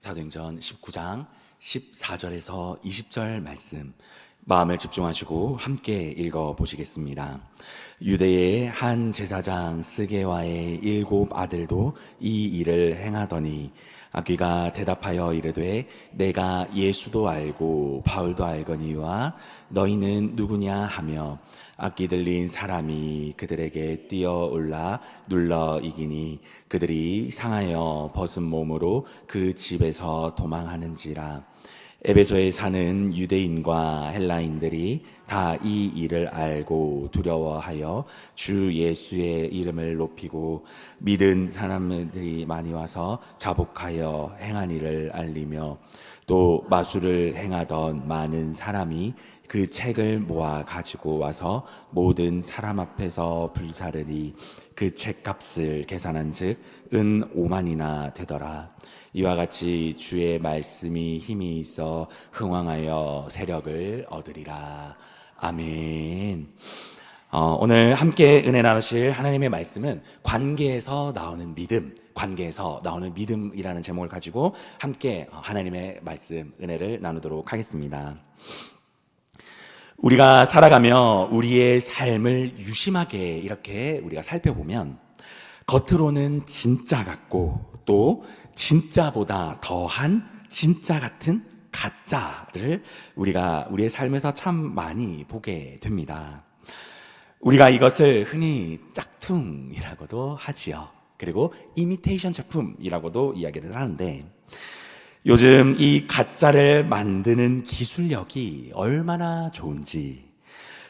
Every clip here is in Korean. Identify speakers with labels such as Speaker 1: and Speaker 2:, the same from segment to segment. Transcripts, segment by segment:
Speaker 1: 사도행전 19장 14절에서 20절 말씀 마음을 집중하시고 함께 읽어보시겠습니다. 유대의 한 제사장 스게와의 7 아들도 이 일을 행하더니 아귀가 대답하여 이르되 내가 예수도 알고 바울도 알거니와 너희는 누구냐 하며 악기 들린 사람이 그들에게 뛰어올라 눌러 이기니 그들이 상하여 벗은 몸으로 그 집에서 도망하는지라. 에베소에 사는 유대인과 헬라인들이 다 이 일을 알고 두려워하여 주 예수의 이름을 높이고 믿은 사람들이 많이 와서 자복하여 행한 일을 알리며 또 마술을 행하던 많은 사람이 그 책을 모아 가지고 와서 모든 사람 앞에서 불사르니 그 책값을 계산한즉 은 5만이나 되더라. 이와 같이 주의 말씀이 힘이 있어 흥왕하여 세력을 얻으리라. 아멘. 오늘 함께 은혜 나누실 하나님의 말씀은 관계에서 나오는 믿음, 관계에서 나오는 믿음이라는 제목을 가지고 함께 하나님의 말씀, 은혜를 나누도록 하겠습니다. 우리가 살아가며 우리의 삶을 유심하게 이렇게 우리가 살펴보면 겉으로는 진짜 같고 또 진짜보다 더한 진짜 같은 가짜를 우리가 우리의 삶에서 참 많이 보게 됩니다. 우리가 이것을 흔히 짝퉁이라고도 하지요. 그리고 이미테이션 제품이라고도 이야기를 하는데 요즘 이 가짜를 만드는 기술력이 얼마나 좋은지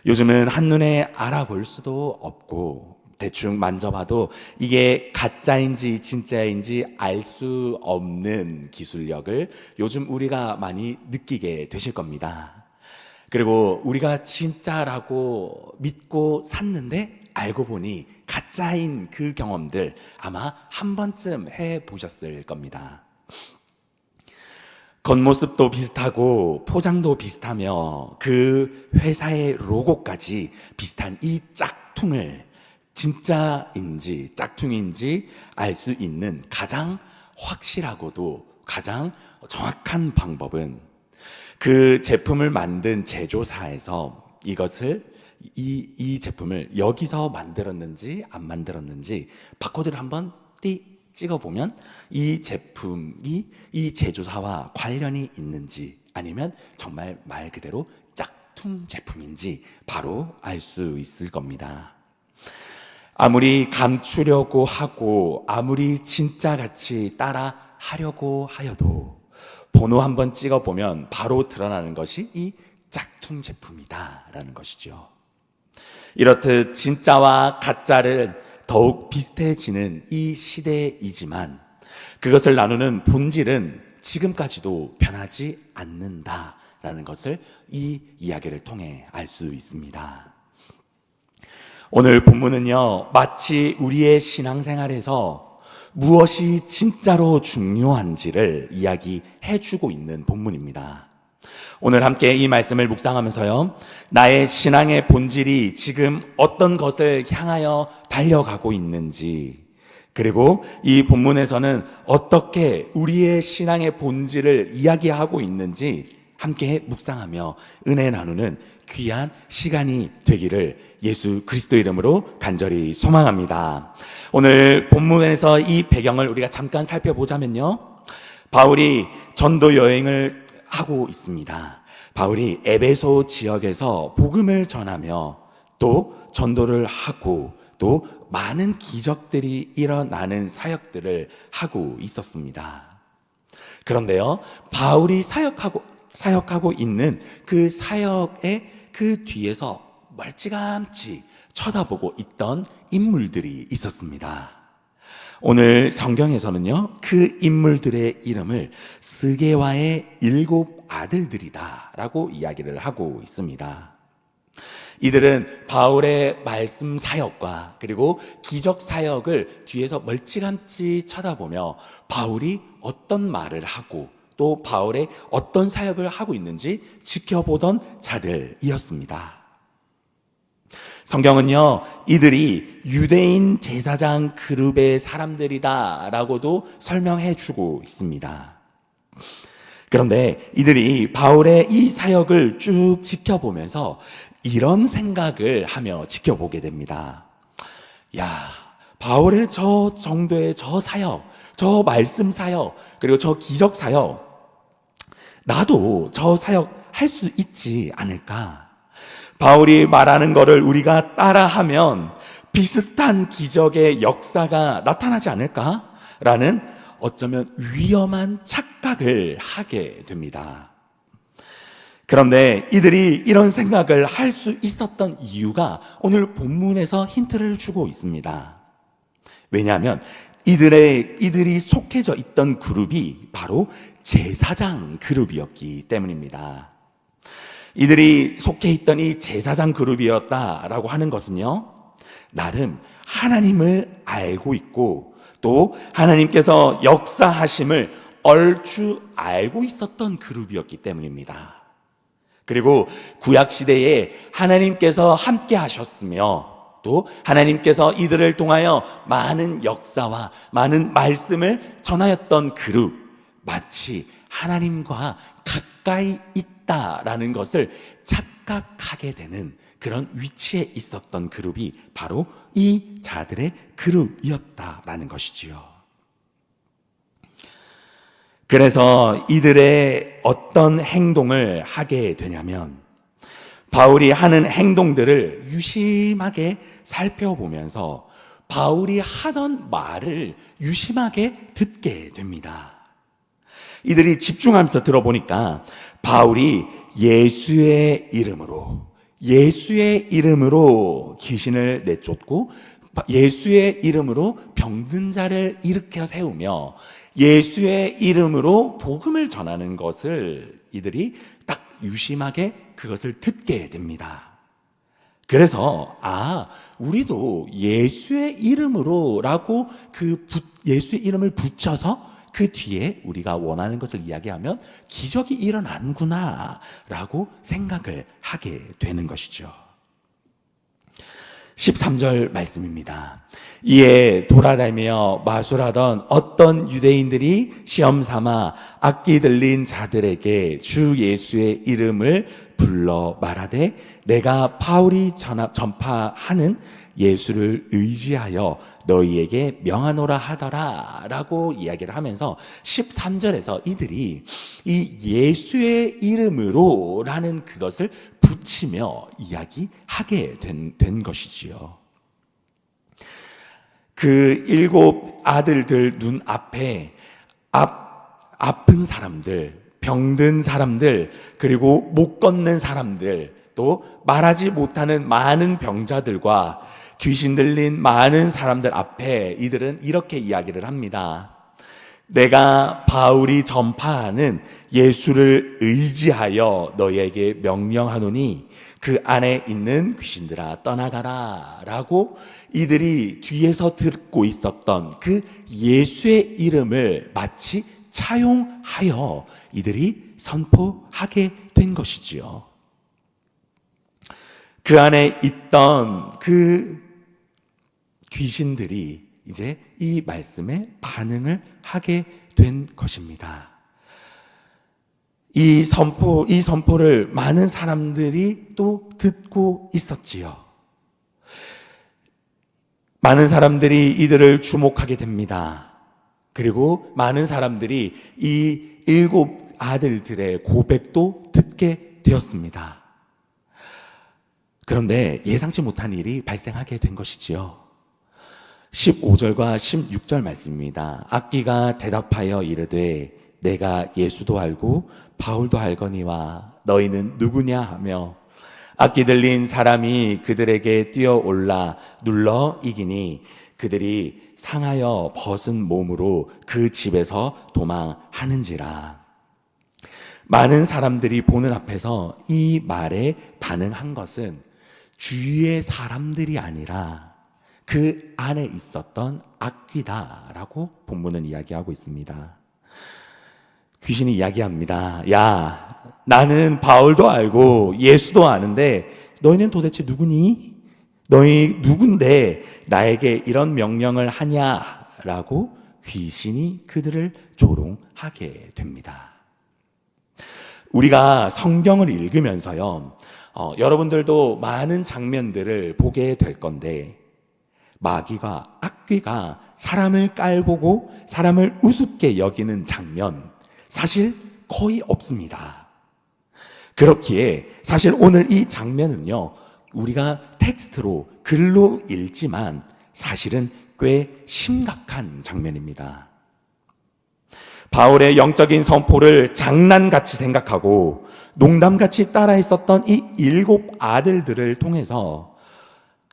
Speaker 1: 요즘은 한눈에 알아볼 수도 없고 대충 만져봐도 이게 가짜인지 진짜인지 알 수 없는 기술력을 요즘 우리가 많이 느끼게 되실 겁니다. 그리고 우리가 진짜라고 믿고 샀는데 알고 보니 가짜인 그 경험들 아마 한 번쯤 해보셨을 겁니다. 겉모습도 비슷하고 포장도 비슷하며 그 회사의 로고까지 비슷한 이 짝퉁을 진짜인지 짝퉁인지 알 수 있는 가장 확실하고도 가장 정확한 방법은 그 제품을 만든 제조사에서 이것을 이 제품을 여기서 만들었는지 안 만들었는지 바코드를 한번 띠 찍어보면 이 제품이 이 제조사와 관련이 있는지 아니면 정말 말 그대로 짝퉁 제품인지 바로 알 수 있을 겁니다. 아무리 감추려고 하고 아무리 진짜같이 따라 하려고 하여도 번호 한번 찍어보면 바로 드러나는 것이 이 짝퉁 제품이다라는 것이죠. 이렇듯 진짜와 가짜를 더욱 비슷해지는 이 시대이지만 그것을 나누는 본질은 지금까지도 변하지 않는다라는 것을 이 이야기를 통해 알 수 있습니다. 오늘 본문은요, 마치 우리의 신앙생활에서 무엇이 진짜로 중요한지를 이야기해 주고 있는 본문입니다. 오늘 함께 이 말씀을 묵상하면서요, 나의 신앙의 본질이 지금 어떤 것을 향하여 달려가고 있는지, 그리고 이 본문에서는 어떻게 우리의 신앙의 본질을 이야기하고 있는지 함께 묵상하며 은혜 나누는 귀한 시간이 되기를 예수 그리스도 이름으로 간절히 소망합니다. 오늘 본문에서 이 배경을 우리가 잠깐 살펴보자면요, 바울이 전도 여행을 하고 있습니다. 바울이 에베소 지역에서 복음을 전하며 또 전도를 하고 또 많은 기적들이 일어나는 사역들을 하고 있었습니다. 그런데요, 바울이 사역하고 있는 그 사역의 그 뒤에서 멀찌감치 쳐다보고 있던 인물들이 있었습니다. 오늘 성경에서는요, 그 인물들의 이름을 스게와의 7 아들들이다 라고 이야기를 하고 있습니다. 이들은 바울의 말씀 사역과 그리고 기적 사역을 뒤에서 멀찌감치 쳐다보며 바울이 어떤 말을 하고 또 바울의 어떤 사역을 하고 있는지 지켜보던 자들이었습니다. 성경은요, 이들이 유대인 제사장 그룹의 사람들이다 라고도 설명해 주고 있습니다. 그런데 이들이 바울의 이 사역을 쭉 지켜보면서 이런 생각을 하며 지켜보게 됩니다. 야, 바울의 저 정도의 저 사역, 저 말씀 사역, 그리고 저 기적 사역, 나도 저 사역 할 수 있지 않을까? 바울이 말하는 거를 우리가 따라하면 비슷한 기적의 역사가 나타나지 않을까? 라는 어쩌면 위험한 착각을 하게 됩니다. 그런데 이들이 이런 생각을 할 수 있었던 이유가 오늘 본문에서 힌트를 주고 있습니다. 왜냐하면 이들이 속해져 있던 그룹이 바로 제사장 그룹이었기 때문입니다. 이들이 속해 있던 이 제사장 그룹이었다라고 하는 것은요, 나름 하나님을 알고 있고 또 하나님께서 역사하심을 얼추 알고 있었던 그룹이었기 때문입니다. 그리고 구약시대에 하나님께서 함께 하셨으며 또 하나님께서 이들을 통하여 많은 역사와 많은 말씀을 전하였던 그룹, 마치 하나님과 가까이 있다라는 것을 착각하게 되는 그런 위치에 있었던 그룹이 바로 이 자들의 그룹이었다라는 것이지요. 그래서 이들의 어떤 행동을 하게 되냐면 바울이 하는 행동들을 유심하게 살펴보면서 바울이 하던 말을 유심하게 듣게 됩니다. 이들이 집중하면서 들어보니까 바울이 예수의 이름으로 귀신을 내쫓고 예수의 이름으로 병든 자를 일으켜 세우며 예수의 이름으로 복음을 전하는 것을 이들이 딱 유심하게 그것을 듣게 됩니다. 그래서 우리도 예수의 이름으로라고 예수의 이름을 붙여서 그 뒤에 우리가 원하는 것을 이야기하면 기적이 일어나는구나 라고 생각을 하게 되는 것이죠. 13절 말씀입니다. 이에 돌아다니며 마술하던 어떤 유대인들이 시험 삼아 악기 들린 자들에게 주 예수의 이름을 불러 말하되 내가 바울이 전파하는 예수를 의지하여 너희에게 명하노라 하더라 라고 이야기를 하면서 13절에서 이들이 이 예수의 이름으로 라는 그것을 붙이며 이야기하게 된 것이지요. 그 7 아들들 눈앞에 아픈 사람들, 병든 사람들, 그리고 못 걷는 사람들, 또 말하지 못하는 많은 병자들과 귀신 들린 많은 사람들 앞에 이들은 이렇게 이야기를 합니다. 내가 바울이 전파하는 예수를 의지하여 너희에게 명령하노니 그 안에 있는 귀신들아 떠나가라 라고 이들이 뒤에서 듣고 있었던 그 예수의 이름을 마치 차용하여 이들이 선포하게 된 것이지요. 그 안에 있던 그 귀신들이 이제 이 말씀에 반응을 하게 된 것입니다. 이 선포를 많은 사람들이 또 듣고 있었지요. 많은 사람들이 이들을 주목하게 됩니다. 그리고 많은 사람들이 이 7 아들들의 고백도 듣게 되었습니다. 그런데 예상치 못한 일이 발생하게 된 것이지요. 15절과 16절 말씀입니다. 악기가 대답하여 이르되 내가 예수도 알고 바울도 알거니와 너희는 누구냐 하며 악기 들린 사람이 그들에게 뛰어올라 눌러 이기니 그들이 상하여 벗은 몸으로 그 집에서 도망하는지라. 많은 사람들이 보는 앞에서 이 말에 반응한 것은 주위의 사람들이 아니라 그 안에 있었던 악귀다라고 본문은 이야기하고 있습니다. 귀신이 이야기합니다. 야, 나는 바울도 알고 예수도 아는데 너희는 도대체 누구니? 너희 누군데 나에게 이런 명령을 하냐라고 귀신이 그들을 조롱하게 됩니다. 우리가 성경을 읽으면서요, 여러분들도 많은 장면들을 보게 될 건데, 마귀가, 악귀가 사람을 깔보고 사람을 우습게 여기는 장면, 사실 거의 없습니다. 그렇기에 사실 오늘 이 장면은요, 우리가 텍스트로, 글로 읽지만 사실은 꽤 심각한 장면입니다. 바울의 영적인 선포를 장난같이 생각하고 농담같이 따라했었던 이 7 아들들을 통해서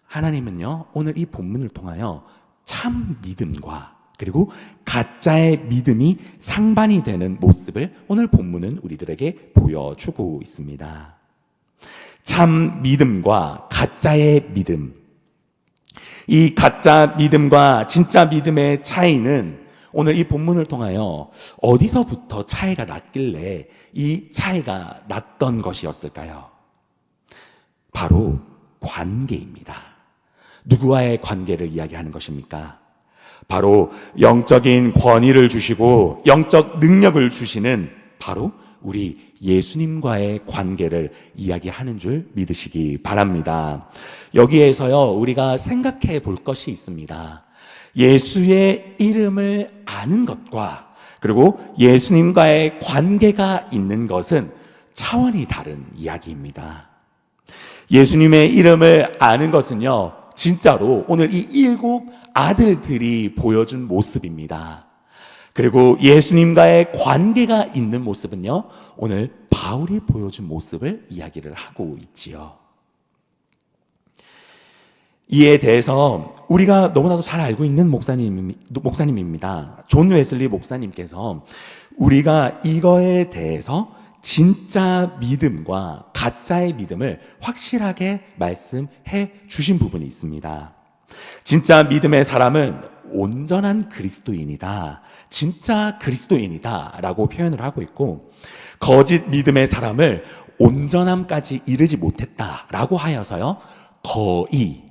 Speaker 1: 하나님은요, 오늘 이 본문을 통하여 참 믿음과 그리고 가짜의 믿음이 상반이 되는 모습을 오늘 본문은 우리들에게 보여주고 있습니다. 참 믿음과 가짜의 믿음, 이 가짜 믿음과 진짜 믿음의 차이는 오늘 이 본문을 통하여 어디서부터 차이가 났길래 이 차이가 났던 것이었을까요? 바로 관계입니다. 누구와의 관계를 이야기하는 것입니까? 바로 영적인 권위를 주시고 영적 능력을 주시는 바로 우리 예수님과의 관계를 이야기하는 줄 믿으시기 바랍니다. 여기에서요, 우리가 생각해 볼 것이 있습니다. 예수의 이름을 아는 것과 그리고 예수님과의 관계가 있는 것은 차원이 다른 이야기입니다. 예수님의 이름을 아는 것은요, 진짜로 오늘 이 7 아들들이 보여준 모습입니다. 그리고 예수님과의 관계가 있는 모습은요, 오늘 바울이 보여준 모습을 이야기를 하고 있지요. 이에 대해서 우리가 너무나도 잘 알고 있는 목사님입니다. 존 웨슬리 목사님께서 우리가 이거에 대해서 진짜 믿음과 가짜의 믿음을 확실하게 말씀해 주신 부분이 있습니다. 진짜 믿음의 사람은 온전한 그리스도인이다, 진짜 그리스도인이다 라고 표현을 하고 있고, 거짓 믿음의 사람을 온전함까지 이르지 못했다 라고 하여서요, 거의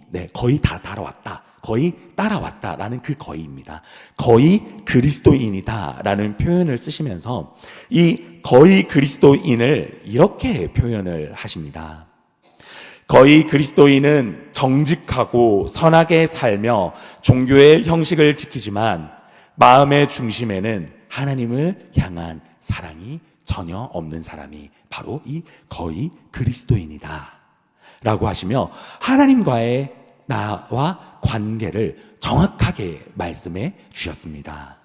Speaker 1: 다 따라왔다, 거의 따라왔다라는 그 거의입니다. 거의 그리스도인이다라는 표현을 쓰시면서 이 거의 그리스도인을 이렇게 표현을 하십니다. 거의 그리스도인은 정직하고 선하게 살며 종교의 형식을 지키지만 마음의 중심에는 하나님을 향한 사랑이 전혀 없는 사람이 바로 이 거의 그리스도인이다 라고 하시며 하나님과의 나와 관계를 정확하게 말씀해 주셨습니다.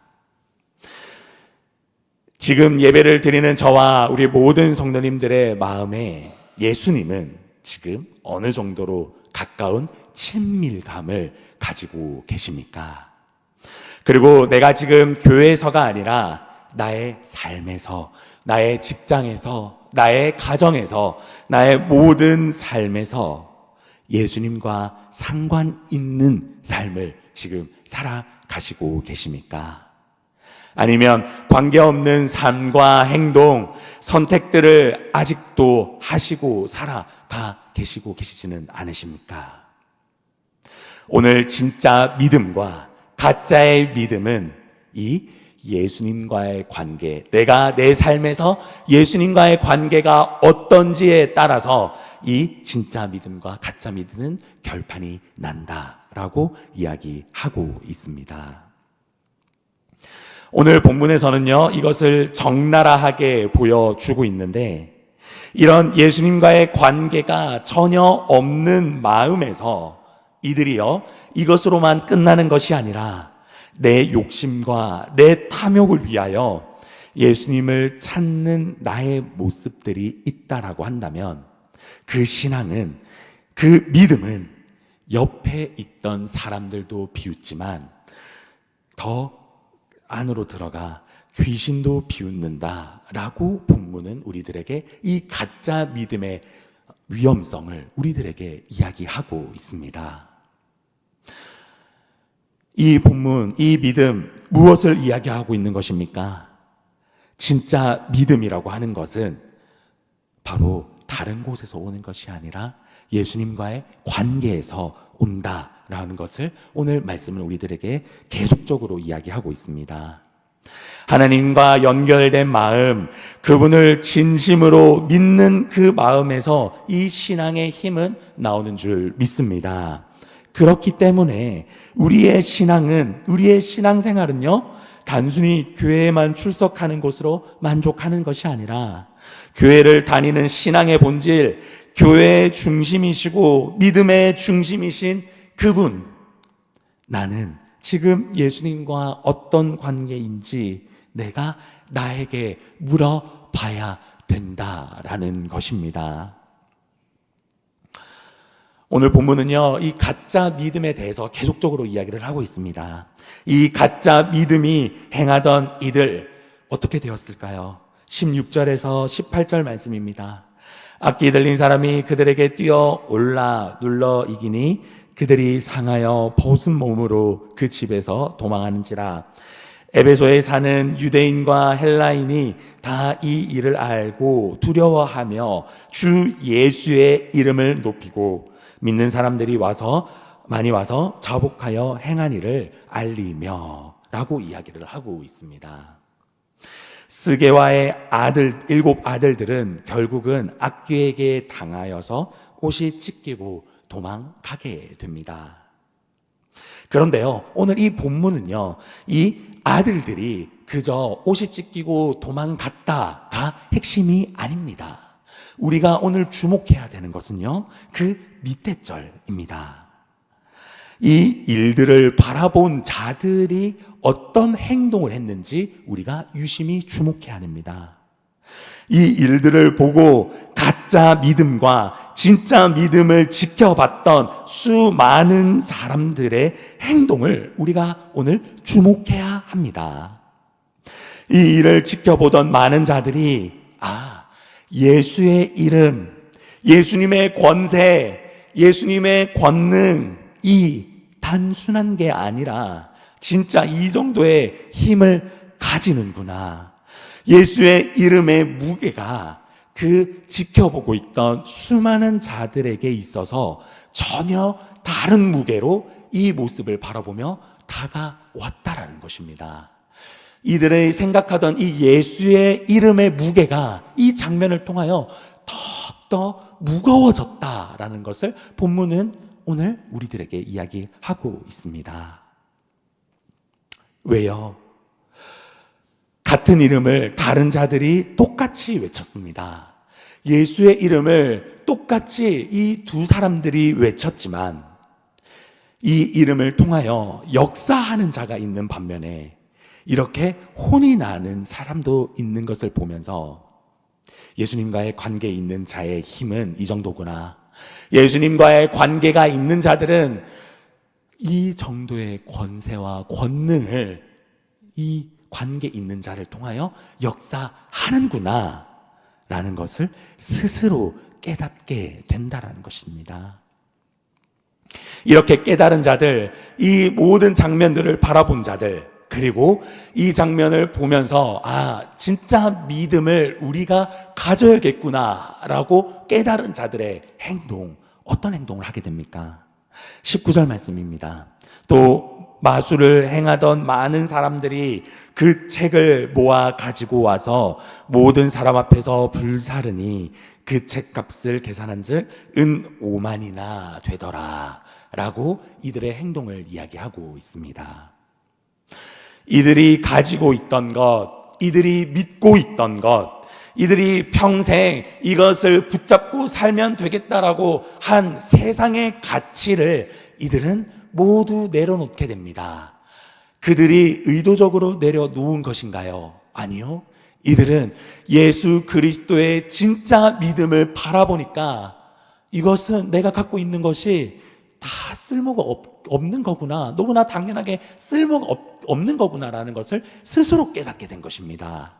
Speaker 1: 지금 예배를 드리는 저와 우리 모든 성도님들의 마음에 예수님은 지금 어느 정도로 가까운 친밀감을 가지고 계십니까? 그리고 내가 지금 교회에서가 아니라 나의 삶에서, 나의 직장에서, 나의 가정에서, 나의 모든 삶에서 예수님과 상관 있는 삶을 지금 살아가시고 계십니까? 아니면 관계없는 삶과 행동, 선택들을 아직도 하시고 살아가 계시고 계시지는 않으십니까? 오늘 진짜 믿음과 가짜의 믿음은 이 예수님과의 관계, 내가 내 삶에서 예수님과의 관계가 어떤지에 따라서 이 진짜 믿음과 가짜 믿음은 결판이 난다라고 이야기하고 있습니다. 오늘 본문에서는요, 이것을 적나라하게 보여주고 있는데, 이런 예수님과의 관계가 전혀 없는 마음에서 이들이요, 이것으로만 끝나는 것이 아니라 내 욕심과 내 탐욕을 위하여 예수님을 찾는 나의 모습들이 있다라고 한다면, 그 신앙은, 그 믿음은 옆에 있던 사람들도 비웃지만 더 안으로 들어가 귀신도 비웃는다라고 본문은 우리들에게 이 가짜 믿음의 위험성을 우리들에게 이야기하고 있습니다. 이 본문, 이 믿음, 무엇을 이야기하고 있는 것입니까? 진짜 믿음이라고 하는 것은 바로 다른 곳에서 오는 것이 아니라 예수님과의 관계에서 온다라는 것을 오늘 말씀은 우리들에게 계속적으로 이야기하고 있습니다. 하나님과 연결된 마음, 그분을 진심으로 믿는 그 마음에서 이 신앙의 힘은 나오는 줄 믿습니다. 그렇기 때문에 우리의 신앙생활은요, 단순히 교회에만 출석하는 것으로 만족하는 것이 아니라 교회를 다니는 신앙의 본질, 교회의 중심이시고 믿음의 중심이신 그분, 나는 지금 예수님과 어떤 관계인지 내가 나에게 물어봐야 된다라는 것입니다. 오늘 본문은요, 이 가짜 믿음에 대해서 계속적으로 이야기를 하고 있습니다. 이 가짜 믿음이 행하던 이들 어떻게 되었을까요? 16절에서 18절 말씀입니다. 악기 들린 사람이 그들에게 뛰어 올라 눌러 이기니 그들이 상하여 벗은 몸으로 그 집에서 도망하는지라. 에베소에 사는 유대인과 헬라인이 다 이 일을 알고 두려워하며 주 예수의 이름을 높이고 믿는 사람들이 많이 와서 자복하여 행한 일을 알리며 라고 이야기를 하고 있습니다. 스게와의 7 아들들은 결국은 악귀에게 당하여서 옷이 찢기고 도망가게 됩니다. 그런데요, 오늘 이 본문은요, 이 아들들이 그저 옷이 찢기고 도망갔다가 핵심이 아닙니다. 우리가 오늘 주목해야 되는 것은요, 그 밑에 절입니다. 이 일들을 바라본 자들이 어떤 행동을 했는지 우리가 유심히 주목해야 합니다. 이 일들을 보고 가짜 믿음과 진짜 믿음을 지켜봤던 수많은 사람들의 행동을 우리가 오늘 주목해야 합니다. 이 일을 지켜보던 많은 자들이 예수의 이름, 예수님의 권세, 예수님의 권능, 이 단순한 게 아니라 진짜 이 정도의 힘을 가지는구나. 예수의 이름의 무게가 그 지켜보고 있던 수많은 자들에게 있어서 전혀 다른 무게로 이 모습을 바라보며 다가왔다라는 것입니다. 이들의 생각하던 이 예수의 이름의 무게가 이 장면을 통하여 더욱더 무거워졌다라는 것을 본문은 오늘 우리들에게 이야기하고 있습니다. 왜요? 같은 이름을 다른 자들이 똑같이 외쳤습니다. 예수의 이름을 똑같이 이 두 사람들이 외쳤지만 이 이름을 통하여 역사하는 자가 있는 반면에 이렇게 혼이 나는 사람도 있는 것을 보면서 예수님과의 관계에 있는 자의 힘은 이 정도구나. 예수님과의 관계가 있는 자들은 이 정도의 권세와 권능을 이 관계 있는 자를 통하여 역사하는구나 라는 것을 스스로 깨닫게 된다라는 것입니다. 이렇게 깨달은 자들, 이 모든 장면들을 바라본 자들, 그리고 이 장면을 보면서 진짜 믿음을 우리가 가져야겠구나 라고 깨달은 자들의 행동, 어떤 행동을 하게 됩니까? 19절 말씀입니다. 또 마술을 행하던 많은 사람들이 그 책을 모아 가지고 와서 모든 사람 앞에서 불사르니 그 책값을 계산한즉 은 5만이나 되더라 라고 이들의 행동을 이야기하고 있습니다. 이들이 가지고 있던 것, 이들이 믿고 있던 것, 이들이 평생 이것을 붙잡고 살면 되겠다라고 한 세상의 가치를 이들은 모두 내려놓게 됩니다. 그들이 의도적으로 내려놓은 것인가요? 아니요. 이들은 예수 그리스도의 진짜 믿음을 바라보니까 이것은 내가 갖고 있는 것이 다 쓸모가 없는 거구나. 너무나 당연하게 쓸모가 없는 거구나라는 것을 스스로 깨닫게 된 것입니다.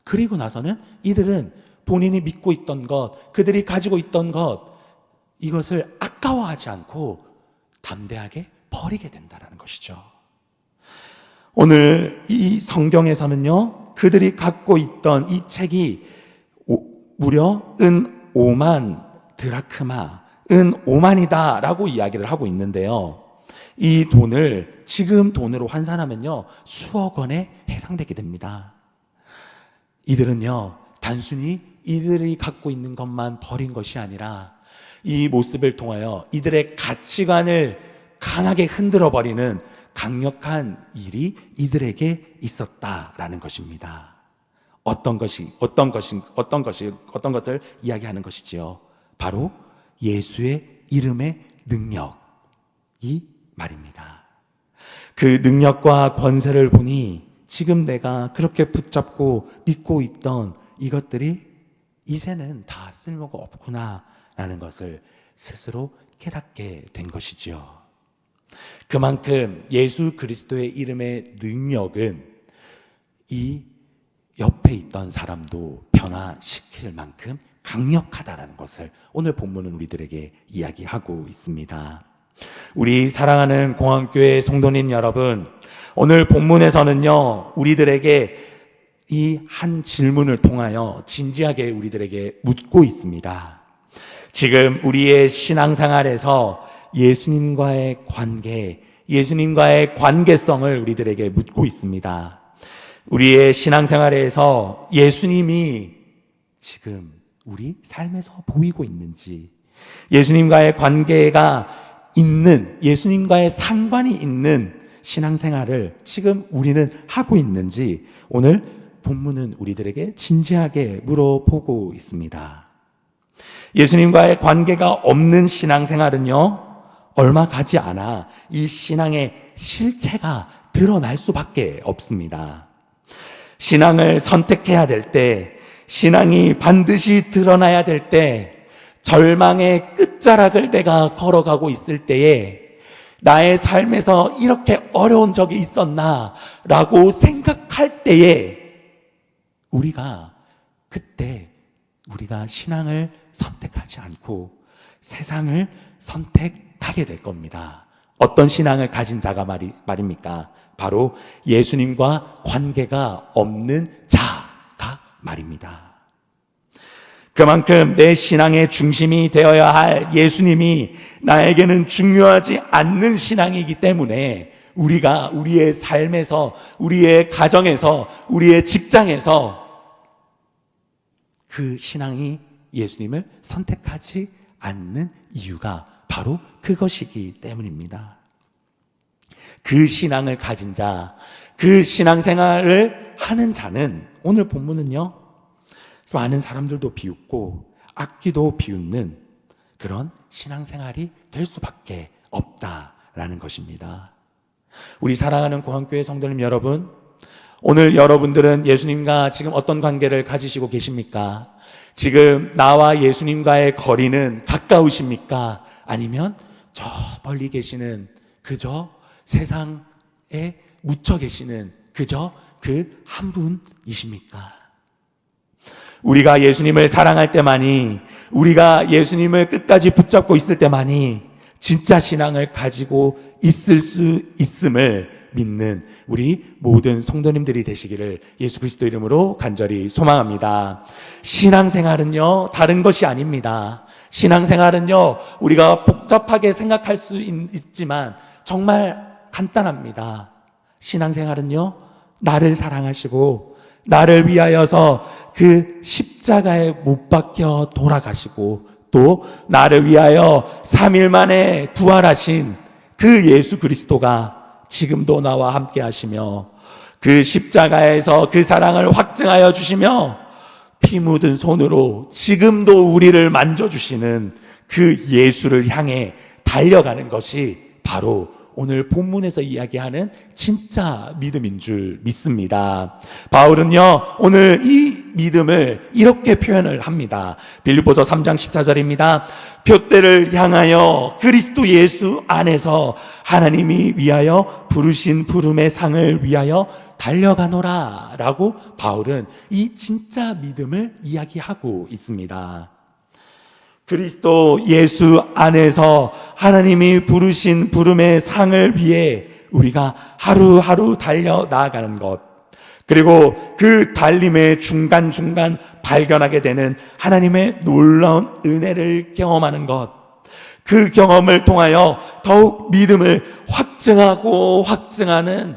Speaker 1: 그리고 나서는 이들은 본인이 믿고 있던 것, 그들이 가지고 있던 것, 이것을 아까워하지 않고 담대하게 버리게 된다는 것이죠. 오늘 이 성경에서는요, 그들이 갖고 있던 이 책이 무려 은 5만 드라크마, 5만이다 라고 이야기를 하고 있는데요. 이 돈을 지금 돈으로 환산하면요, 수억 원에 해당되게 됩니다. 이들은요, 단순히 이들이 갖고 있는 것만 버린 것이 아니라 이 모습을 통하여 이들의 가치관을 강하게 흔들어 버리는 강력한 일이 이들에게 있었다라는 것입니다. 어떤 것을 이야기하는 것이지요? 바로 예수의 이름의 능력이 말입니다. 그 능력과 권세를 보니 지금 내가 그렇게 붙잡고 믿고 있던 이것들이 이제는 다 쓸모가 없구나 라는 것을 스스로 깨닫게 된 것이지요. 그만큼 예수 그리스도의 이름의 능력은 이 옆에 있던 사람도 변화시킬 만큼 강력하다라는 것을 오늘 본문은 우리들에게 이야기하고 있습니다. 우리 사랑하는 공항교회 성도님 여러분, 오늘 본문에서는요, 우리들에게 이 한 질문을 통하여 진지하게 우리들에게 묻고 있습니다. 지금 우리의 신앙생활에서 예수님과의 관계, 예수님과의 관계성을 우리들에게 묻고 있습니다. 우리의 신앙생활에서 예수님이 지금 우리 삶에서 보이고 있는지, 예수님과의 관계가 있는, 예수님과의 상관이 있는 신앙생활을 지금 우리는 하고 있는지 오늘 본문은 우리들에게 진지하게 물어보고 있습니다. 예수님과의 관계가 없는 신앙생활은요, 얼마 가지 않아 이 신앙의 실체가 드러날 수밖에 없습니다. 신앙을 선택해야 될 때, 신앙이 반드시 드러나야 될 때, 절망의 끝자락을 내가 걸어가고 있을 때에 나의 삶에서 이렇게 어려운 적이 있었나 라고 생각할 때에 그때 우리가 신앙을 선택하지 않고 세상을 선택하게 될 겁니다. 어떤 신앙을 가진 자가 말입니까? 바로 예수님과 관계가 없는 자가 말입니다. 그만큼 내 신앙의 중심이 되어야 할 예수님이 나에게는 중요하지 않는 신앙이기 때문에 우리가 우리의 삶에서, 우리의 가정에서, 우리의 직장에서 그 신앙이 예수님을 선택하지 않는 이유가 바로 그것이기 때문입니다. 그 신앙을 가진 자, 그 신앙생활을 하는 자는 오늘 본문은요, 많은 사람들도 비웃고 악기도 비웃는 그런 신앙생활이 될 수밖에 없다라는 것입니다. 우리 사랑하는 공항교회 성도님 여러분, 오늘 여러분들은 예수님과 지금 어떤 관계를 가지시고 계십니까? 지금 나와 예수님과의 거리는 가까우십니까? 아니면 저 멀리 계시는 그저 세상에 묻혀 계시는 그저 그 한 분이십니까? 우리가 예수님을 사랑할 때만이, 우리가 예수님을 끝까지 붙잡고 있을 때만이 진짜 신앙을 가지고 있을 수 있음을 믿는 우리 모든 성도님들이 되시기를 예수 그리스도 이름으로 간절히 소망합니다. 신앙생활은요, 다른 것이 아닙니다. 신앙생활은요, 우리가 복잡하게 생각할 수 있지만 정말 간단합니다. 신앙생활은요, 나를 사랑하시고 나를 위하여서 그 십자가에 못 박혀 돌아가시고 또 나를 위하여 3일 만에 부활하신 그 예수 그리스도가 지금도 나와 함께 하시며 그 십자가에서 그 사랑을 확증하여 주시며 피 묻은 손으로 지금도 우리를 만져주시는 그 예수를 향해 달려가는 것이 바로 오늘 본문에서 이야기하는 진짜 믿음인 줄 믿습니다. 바울은요, 오늘 이 믿음을 이렇게 표현을 합니다. 빌립보서 3장 14절입니다. 표대를 향하여 그리스도 예수 안에서 하나님이 위하여 부르신 부름의 상을 위하여 달려가노라 라고 바울은 이 진짜 믿음을 이야기하고 있습니다. 그리스도 예수 안에서 하나님이 부르신 부름의 상을 위해 우리가 하루하루 달려 나아가는 것, 그리고 그 달림의 중간중간 발견하게 되는 하나님의 놀라운 은혜를 경험하는 것, 그 경험을 통하여 더욱 믿음을 확증하고 확증하는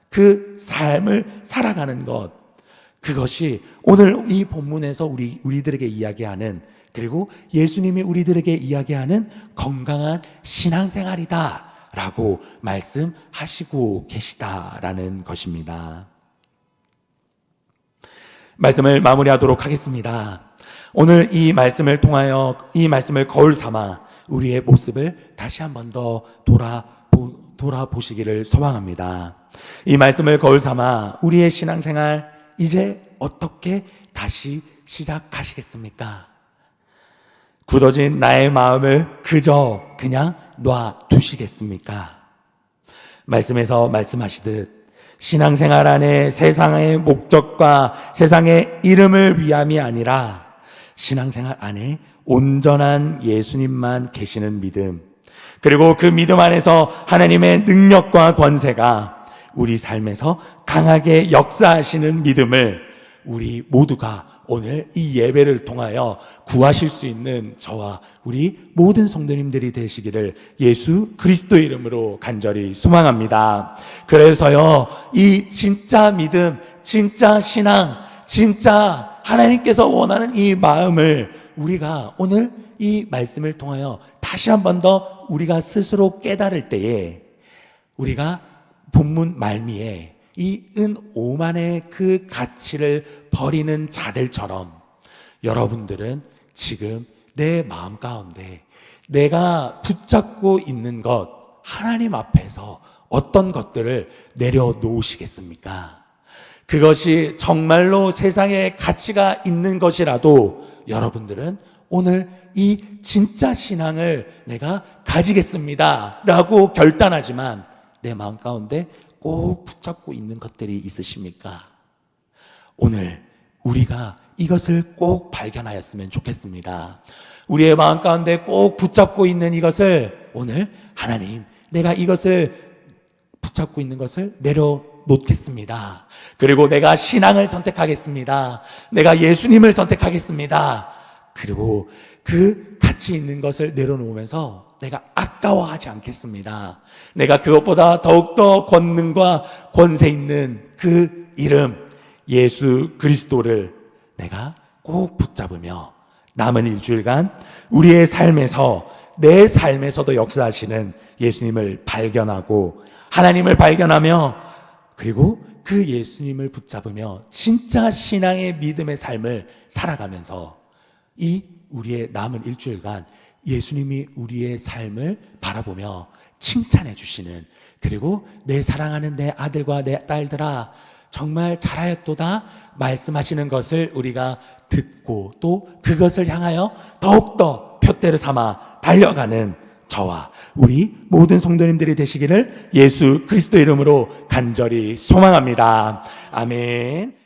Speaker 1: 그 삶을 살아가는 것, 그것이 오늘 이 본문에서 우리들에게 이야기하는, 그리고 예수님이 우리들에게 이야기하는 건강한 신앙생활이다 라고 말씀하시고 계시다라는 것입니다. 말씀을 마무리하도록 하겠습니다. 오늘 이 말씀을 통하여, 이 말씀을 거울 삼아 우리의 모습을 다시 한 번 더 돌아보시기를 소망합니다. 이 말씀을 거울 삼아 우리의 신앙생활 이제 어떻게 다시 시작하시겠습니까? 굳어진 나의 마음을 그냥 놔두시겠습니까? 말씀에서 말씀하시듯 신앙생활 안에 세상의 목적과 세상의 이름을 위함이 아니라 신앙생활 안에 온전한 예수님만 계시는 믿음, 그리고 그 믿음 안에서 하나님의 능력과 권세가 우리 삶에서 강하게 역사하시는 믿음을 우리 모두가 오늘 이 예배를 통하여 구하실 수 있는 저와 우리 모든 성도님들이 되시기를 예수 그리스도의 이름으로 간절히 소망합니다. 그래서요, 이 진짜 믿음, 진짜 신앙, 진짜 하나님께서 원하는 이 마음을 우리가 오늘 이 말씀을 통하여 다시 한 번 더 우리가 스스로 깨달을 때에, 우리가 본문 말미에 이 은5만의 그 가치를 버리는 자들처럼 여러분들은 지금 내 마음 가운데 내가 붙잡고 있는 것, 하나님 앞에서 어떤 것들을 내려놓으시겠습니까? 그것이 정말로 세상에 가치가 있는 것이라도 여러분들은 오늘 이 진짜 신앙을 내가 가지겠습니다 라고 결단하지만 내 마음 가운데 꼭 붙잡고 있는 것들이 있으십니까? 오늘 우리가 이것을 꼭 발견하였으면 좋겠습니다. 우리의 마음 가운데 꼭 붙잡고 있는 이것을 오늘 하나님, 내가 이것을 붙잡고 있는 것을 내려놓겠습니다. 그리고 내가 신앙을 선택하겠습니다. 내가 예수님을 선택하겠습니다. 그리고 그 가치 있는 것을 내려놓으면서 내가 아까워하지 않겠습니다. 내가 그것보다 더욱더 권능과 권세 있는 그 이름 예수 그리스도를 내가 꼭 붙잡으며 남은 일주일간 우리의 삶에서, 내 삶에서도 역사하시는 예수님을 발견하고 하나님을 발견하며, 그리고 그 예수님을 붙잡으며 진짜 신앙의 믿음의 삶을 살아가면서 이 우리의 남은 일주일간 예수님이 우리의 삶을 바라보며 칭찬해 주시는, 그리고 내 사랑하는 내 아들과 내 딸들아 정말 잘하였도다 말씀하시는 것을 우리가 듣고 또 그것을 향하여 더욱더 표대를 삼아 달려가는 저와 우리 모든 성도님들이 되시기를 예수 그리스도 이름으로 간절히 소망합니다. 아멘.